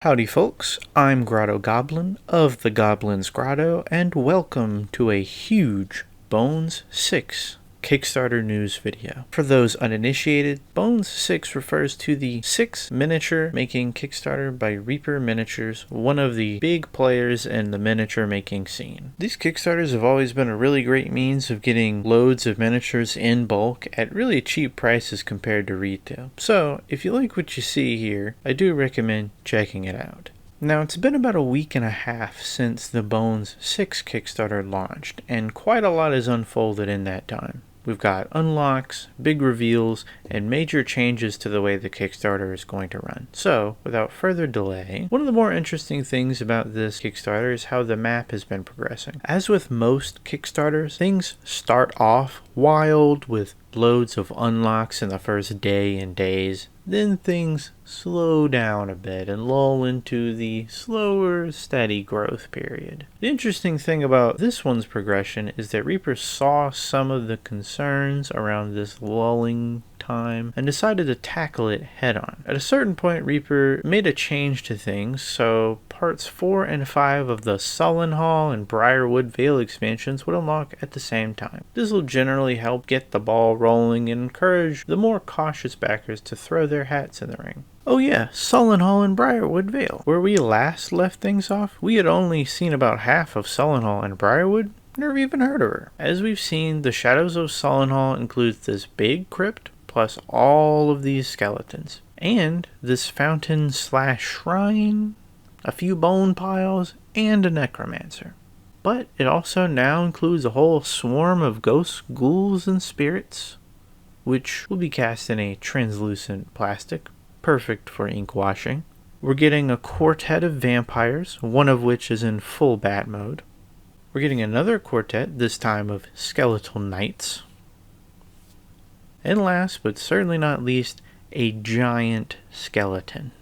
Howdy folks, I'm Grotto Goblin of the Goblin's Grotto, and welcome to a huge Bones VI Kickstarter news video. For those uninitiated, Bones VI refers to the 6 miniature making Kickstarter by Reaper Miniatures, one of the big players in the miniature making scene. These Kickstarters have always been a really great means of getting loads of miniatures in bulk at really cheap prices compared to retail. So, if you like what you see here, I do recommend checking it out. Now, it's been about a week and a half since the Bones VI Kickstarter launched, and quite a lot has unfolded in that time. We've got unlocks, big reveals, and major changes to the way the Kickstarter is going to run. So, without further delay, one of the more interesting things about this Kickstarter is how the map has been progressing. As with most Kickstarters, things start off wild with loads of unlocks in the first day and days. Then things slow down a bit and lull into the slower, steady growth period. The interesting thing about this one's progression is that Reaper saw some of the concerns around this lulling time and decided to tackle it head on. At a certain point, Reaper made a change to things, so parts 4 and 5 of the Sullenhall and Briarwood Vale expansions would unlock at the same time. This will generally help get the ball rolling and encourage the more cautious backers to throw their hats in the ring. Oh yeah, Sullenhall and Briarwood Vale. Where we last left things off, we had only seen about half of Sullenhall and Briarwood, never even heard of her. As we've seen, the Shadows of Sullenhall includes this big crypt, plus all of these skeletons. And this fountain/shrine, a few bone piles, and a necromancer. But it also now includes a whole swarm of ghosts, ghouls, and spirits, which will be cast in a translucent plastic, perfect for ink washing. We're getting a quartet of vampires, one of which is in full bat mode. We're getting another quartet, this time of skeletal knights. And last, but certainly not least, a giant skeleton.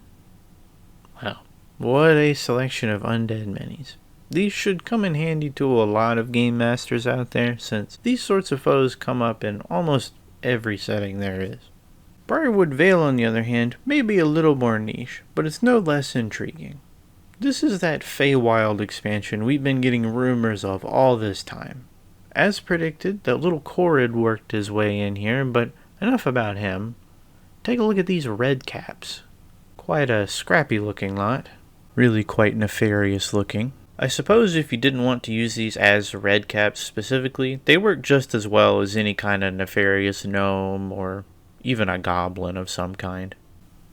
Wow, what a selection of undead minis. These should come in handy to a lot of game masters out there, since these sorts of foes come up in almost every setting there is. Briarwood Vale, on the other hand, may be a little more niche, but it's no less intriguing. This is that Feywild expansion we've been getting rumors of all this time. As predicted, that little Korred worked his way in here, but enough about him. Take a look at these Redcaps. Quite a scrappy looking lot. Really quite nefarious looking. I suppose if you didn't want to use these as Redcaps specifically, they work just as well as any kind of nefarious gnome or even a goblin of some kind.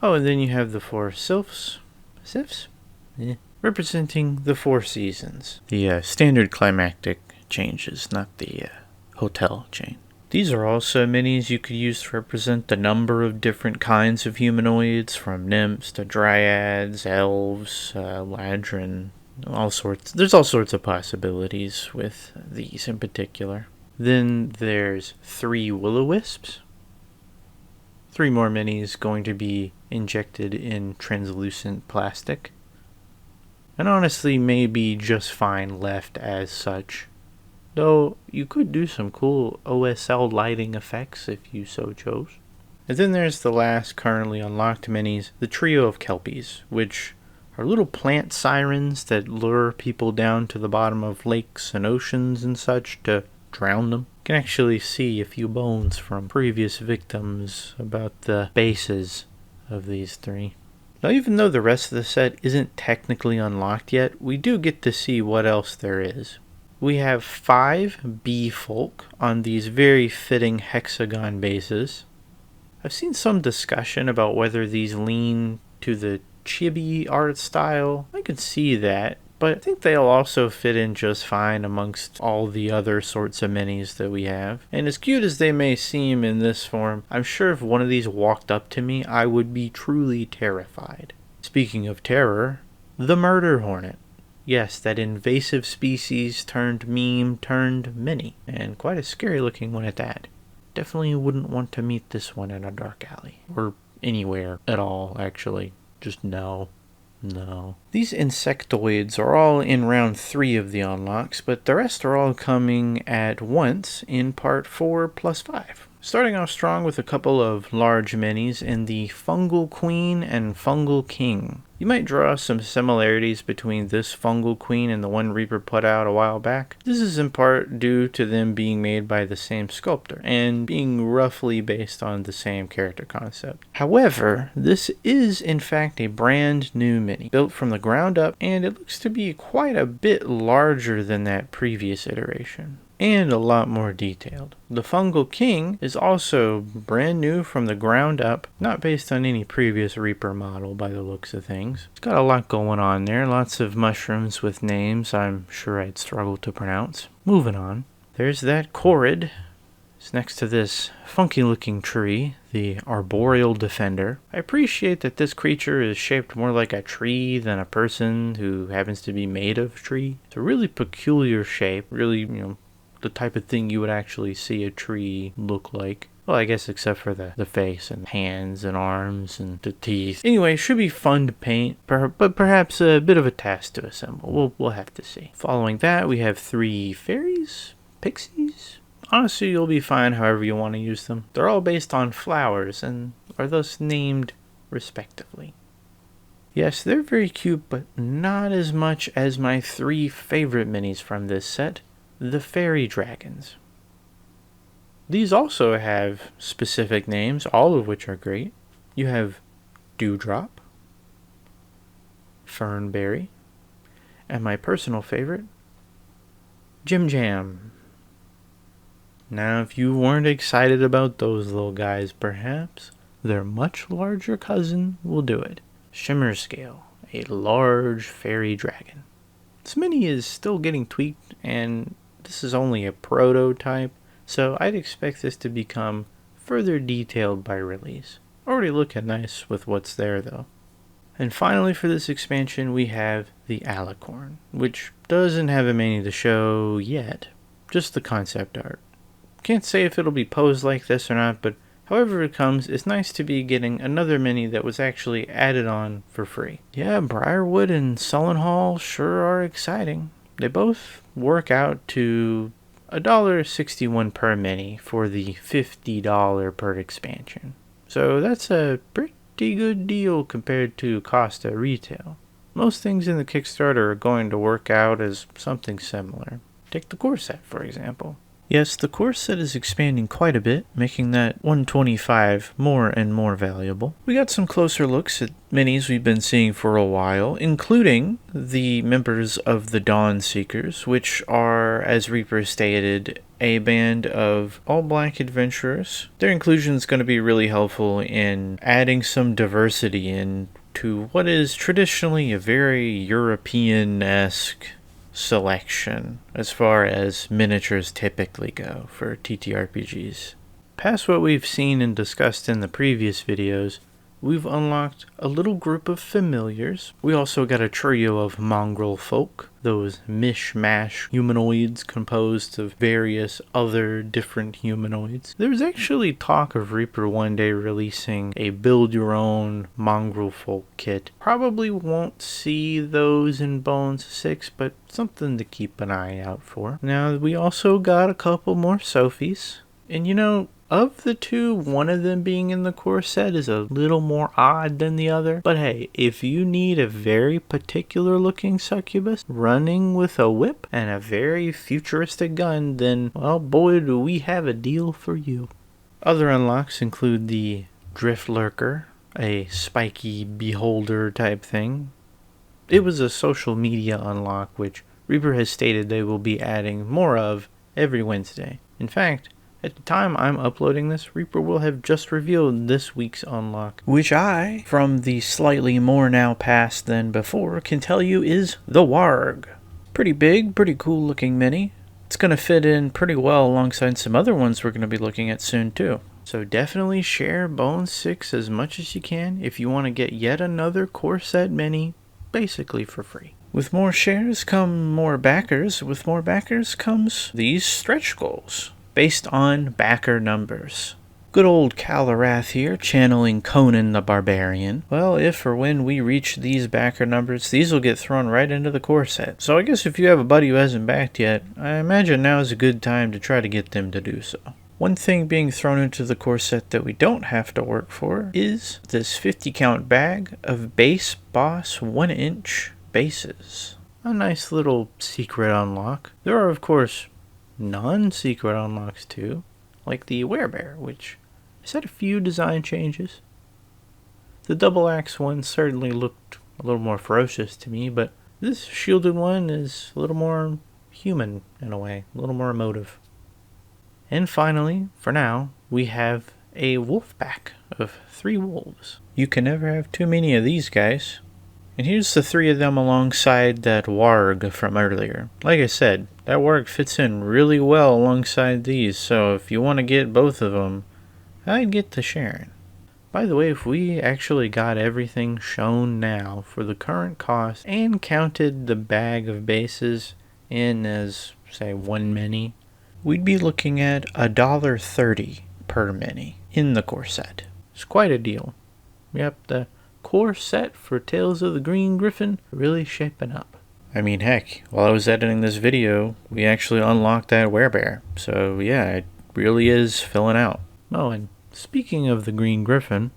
Oh, and then you have the 4 Sylphs? Sylphs? Yeah. Representing the 4 seasons. The standard climactic changes, not the hotel chain. These are also minis you could use to represent the number of different kinds of humanoids, from nymphs to dryads, elves, ladrin, all sorts. There's all sorts of possibilities with these in particular. Then there's 3 O Wisps. 3 more minis going to be injected in translucent plastic. And honestly may be just fine left as such. Though you could do some cool OSL lighting effects if you so chose. And then there's the last currently unlocked minis, the trio of Kelpies, which are little plant sirens that lure people down to the bottom of lakes and oceans and such to drown them. You can actually see a few bones from previous victims about the bases of these 3. Now, even though the rest of the set isn't technically unlocked yet, we do get to see what else there is. We have 5 Beefolk on these very fitting hexagon bases. I've seen some discussion about whether these lean to the chibi art style. I can see that, but I think they'll also fit in just fine amongst all the other sorts of minis that we have. And as cute as they may seem in this form, I'm sure if one of these walked up to me, I would be truly terrified. Speaking of terror, the Murder Hornet. Yes, that invasive species turned meme turned mini, and quite a scary looking one at that. Definitely wouldn't want to meet this one in a dark alley, or anywhere at all, actually. Just no. These insectoids are all in round 3 of the unlocks, but the rest are all coming at once in part 4 plus 5. Starting off strong with a couple of large minis in the Fungal Queen and Fungal King. You might draw some similarities between this Fungal Queen and the one Reaper put out a while back. This is in part due to them being made by the same sculptor and being roughly based on the same character concept. However, this is in fact a brand new mini, built from the ground up, and it looks to be quite a bit larger than that previous iteration, and a lot more detailed. The Fungal King is also brand new from the ground up, not based on any previous Reaper model by the looks of things. It's got a lot going on there, lots of mushrooms with names I'm sure I'd struggle to pronounce. Moving on. There's that Korred. It's next to this funky looking tree, the Arboreal Defender. I appreciate that this creature is shaped more like a tree than a person who happens to be made of tree. It's a really peculiar shape, really, the type of thing you would actually see a tree look like. Well, I guess except for the face and hands and arms and the teeth. Anyway, should be fun to paint, but perhaps a bit of a task to assemble. We'll have to see. Following that, we have 3 fairies, pixies. Honestly, you'll be fine however you want to use them. They're all based on flowers and are thus named respectively. Yes, they're very cute, but not as much as my 3 favorite minis from this set. The fairy dragons. These also have specific names, all of which are great. You have Dewdrop, Fernberry, and my personal favorite, Jim Jam. Now, if you weren't excited about those little guys, perhaps their much larger cousin will do it. Shimmerscale, a large fairy dragon. This mini is still getting tweaked, and this is only a prototype, so I'd expect this to become further detailed by release. Already looking nice with what's there though. And finally for this expansion we have the Alicorn, which doesn't have a mini to show yet, just the concept art. Can't say if it'll be posed like this or not, but however it comes, it's nice to be getting another mini that was actually added on for free. Yeah, Briarwood and Sullenhall sure are exciting. They both work out to $1.61 per mini for the $50 per expansion. So that's a pretty good deal compared to cost at retail. Most things in the Kickstarter are going to work out as something similar. Take the core set, for example. Yes, the core set is expanding quite a bit, making that 125 more and more valuable. We got some closer looks at minis we've been seeing for a while, including the members of the Dawnseekers, which are, as Reaper stated, a band of all-black adventurers. Their inclusion is going to be really helpful in adding some diversity into what is traditionally a very European-esque selection as far as miniatures typically go for TTRPGs. Past what we've seen and discussed in the previous videos, we've unlocked a little group of familiars. We also got a trio of Mongrelfolk, those mishmash humanoids composed of various other different humanoids. There's actually talk of Reaper one day releasing a build-your-own Mongrelfolk kit. Probably won't see those in Bones 6, but something to keep an eye out for. Now, we also got a couple more Sophies, and of the 2, one of them being in the core set is a little more odd than the other. But hey, if you need a very particular looking succubus running with a whip and a very futuristic gun, then, well, boy, do we have a deal for you. Other unlocks include the Driftlurker, a spiky beholder type thing. It was a social media unlock, which Reaper has stated they will be adding more of every Wednesday. In fact, at the time I'm uploading this, Reaper will have just revealed this week's unlock, which I, from the slightly more now past than before, can tell you is the Warg. Pretty big, pretty cool looking mini. It's going to fit in pretty well alongside some other ones we're going to be looking at soon too. So definitely share Bones 6 as much as you can if you want to get yet another core set mini basically for free. With more shares come more backers. With more backers comes these stretch goals, based on backer numbers. Good old Calarath here, channeling Conan the Barbarian. Well, if or when we reach these backer numbers, these will get thrown right into the core set. So I guess if you have a buddy who hasn't backed yet, I imagine now is a good time to try to get them to do so. One thing being thrown into the core set that we don't have to work for is this 50 count bag of base boss 1-inch bases. A nice little secret unlock. There are of course non-secret unlocks too, like the Werebear, which has had a few design changes. The double axe one certainly looked a little more ferocious to me, but this shielded one is a little more human in a way, a little more emotive. And finally, for now, we have a Wolfpack of 3 wolves. You can never have too many of these guys. And here's the 3 of them alongside that Warg from earlier. Like I said, that Warg fits in really well alongside these, so if you want to get both of them, I'd get the Sharon. By the way, if we actually got everything shown now for the current cost and counted the bag of bases in as, say, 1 mini, we'd be looking at $1.30 per mini in the core set. It's quite a deal. Yep, the core set for Tales of the Green Griffin really shaping up. I mean, heck, while I was editing this video, we actually unlocked that Werebear. So yeah, it really is filling out. Oh, and speaking of the Green Griffin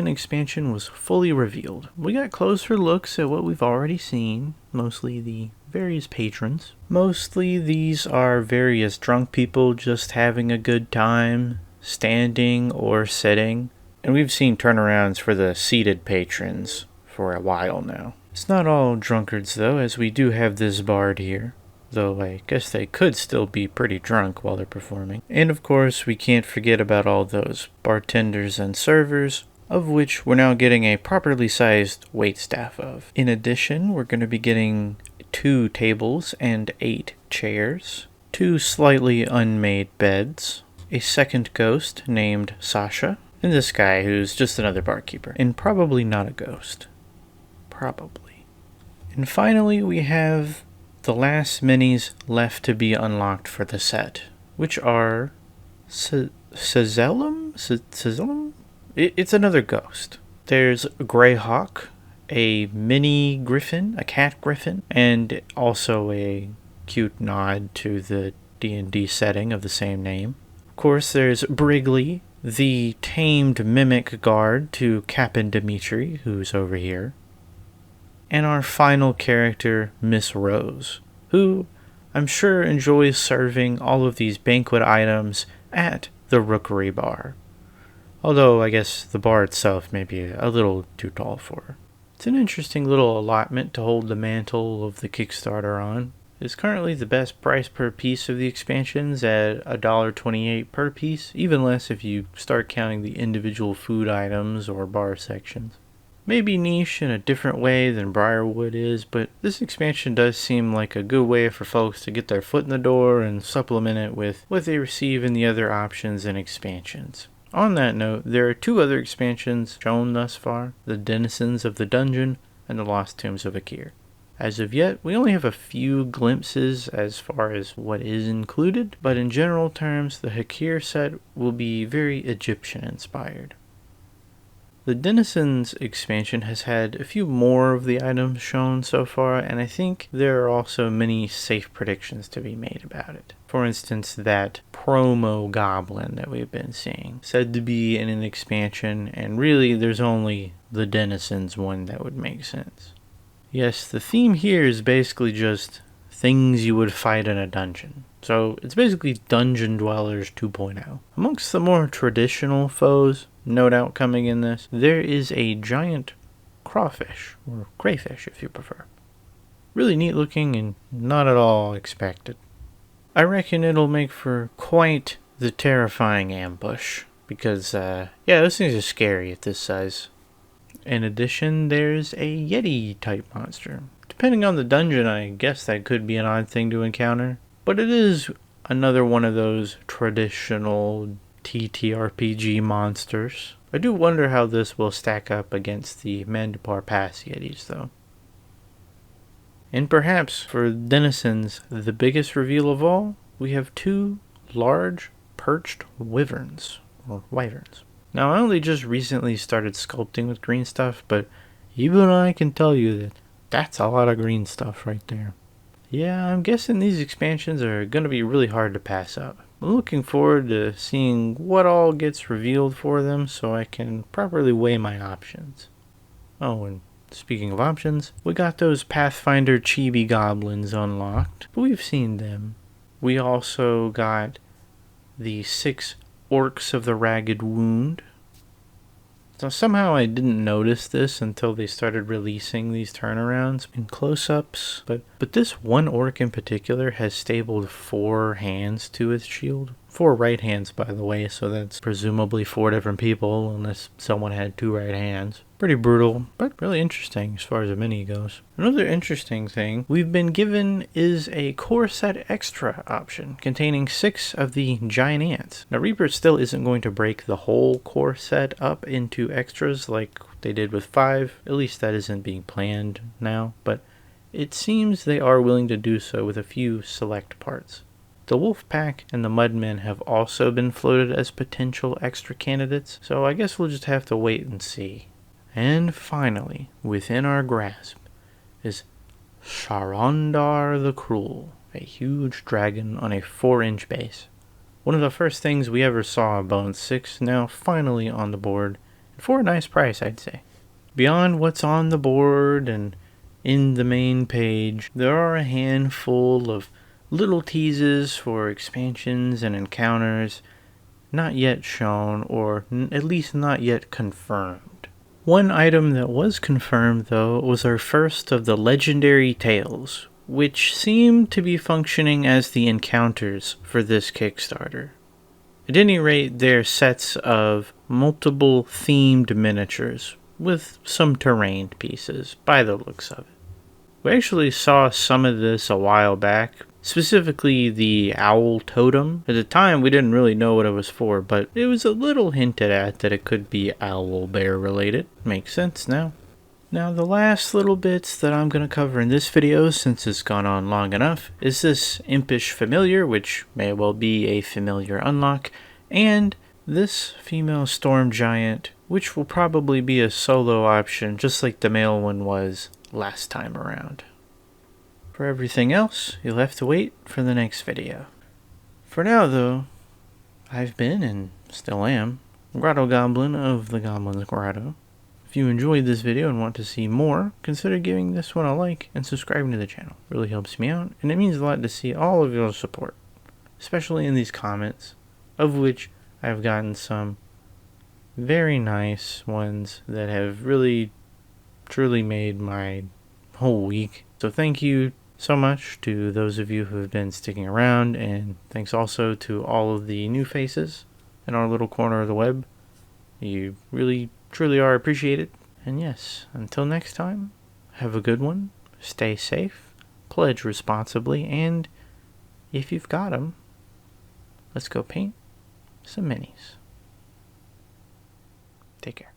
expansion was fully revealed. We got closer looks at what we've already seen, mostly the various patrons. Mostly these are various drunk people just having a good time, standing or sitting. And we've seen turnarounds for the seated patrons for a while now. It's not all drunkards though, as we do have this bard here. Though I guess they could still be pretty drunk while they're performing. And of course, we can't forget about all those bartenders and servers, of which we're now getting a properly sized waitstaff of. In addition, we're going to be getting 2 tables and 8 chairs, 2 slightly unmade beds, a second ghost named Sasha, and this guy who's just another barkeeper, and probably not a ghost. Probably. And finally, we have the last minis left to be unlocked for the set, which are Sizzellum? It's another ghost. There's a Greyhawk, a mini griffin, a cat griffin, and also a cute nod to the D&D setting of the same name. Of course, there's Brigley, the tamed mimic guard to Captain Dimitri, who's over here. And our final character, Miss Rose, who I'm sure enjoys serving all of these banquet items at the Rookery Bar. Although I guess the bar itself may be a little too tall for her. It's an interesting little allotment to hold the mantle of the Kickstarter on. It's currently the best price per piece of the expansions at $1.28 per piece, even less if you start counting the individual food items or bar sections. Maybe niche in a different way than Briarwood is, but this expansion does seem like a good way for folks to get their foot in the door and supplement it with what they receive in the other options and expansions. On that note, there are 2 other expansions shown thus far, the Denizens of the Dungeon and the Lost Tombs of Hakir. As of yet, we only have a few glimpses as far as what is included, but in general terms, the Hakir set will be very Egyptian inspired. The Denizens expansion has had a few more of the items shown so far, and I think there are also many safe predictions to be made about it. For instance, that promo goblin that we've been seeing, said to be in an expansion, and really there's only the Denizens one that would make sense. Yes, the theme here is basically just things you would fight in a dungeon. So it's basically Dungeon Dwellers 2.0. Amongst the more traditional foes, no doubt coming in this, there is a giant crawfish, or crayfish if you prefer. Really neat looking and not at all expected. I reckon it'll make for quite the terrifying ambush, because those things are scary at this size. In addition, there's a Yeti type monster. Depending on the dungeon, I guess that could be an odd thing to encounter, but it is another one of those traditional TTRPG monsters. I do wonder how this will stack up against the Mandapar Pass Yetis, though. And perhaps for Denizens, the biggest reveal of all, we have 2 large perched wyverns, or wyverns. Now, I only just recently started sculpting with green stuff, but even I can tell you that that's a lot of green stuff right there. Yeah, I'm guessing these expansions are going to be really hard to pass up. I'm looking forward to seeing what all gets revealed for them so I can properly weigh my options. Oh, and speaking of options, we got those Pathfinder chibi goblins unlocked, but we've seen them. We also got the 6 Orcs of the Ragged Wound. So somehow I didn't notice this until they started releasing these turnarounds in close-ups, but this one orc in particular has stapled 4 hands to its shield. 4 right hands, by the way, so that's presumably 4 different people, unless someone had 2 right hands. Pretty brutal, but really interesting as far as a mini goes. Another interesting thing we've been given is a core set extra option containing 6 of the giant ants. Now Reaper still isn't going to break the whole core set up into extras like they did with 5, at least that isn't being planned now, but it seems they are willing to do so with a few select parts. The Wolfpack and the Mudmen have also been floated as potential extra candidates, so I guess we'll just have to wait and see. And finally, within our grasp, is Chaarondar the Cruel, a huge dragon on a 4-inch base. One of the first things we ever saw of Bones 6, now finally on the board, and for a nice price, I'd say. Beyond what's on the board and in the main page, there are a handful of little teases for expansions and encounters not yet shown, or at least not yet confirmed. One item that was confirmed, though, was our first of the legendary tales, which seemed to be functioning as the encounters for this Kickstarter. At any rate, they're sets of multiple themed miniatures, with some terrain pieces, by the looks of it. We actually saw some of this a while back, specifically the owl totem. At the time, we didn't really know what it was for, but it was a little hinted at that it could be owl bear related. Makes sense now. Now, the last little bits that I'm going to cover in this video, since it's gone on long enough, is this impish familiar, which may well be a familiar unlock, and this female storm giant, which will probably be a solo option, just like the male one was last time around. For everything else, you'll have to wait for the next video. For now, though, I've been, and still am, Grotto Goblin of the Goblin's Grotto. If you enjoyed this video and want to see more, consider giving this one a like and subscribing to the channel. It really helps me out, and it means a lot to see all of your support, especially in these comments, of which I've gotten some very nice ones that have really, truly made my whole week. So thank you so much to those of you who have been sticking around, and thanks also to all of the new faces in our little corner of the web. You really, truly are appreciated. And yes, until next time, have a good one, stay safe, pledge responsibly, and if you've got them, let's go paint some minis. Take care.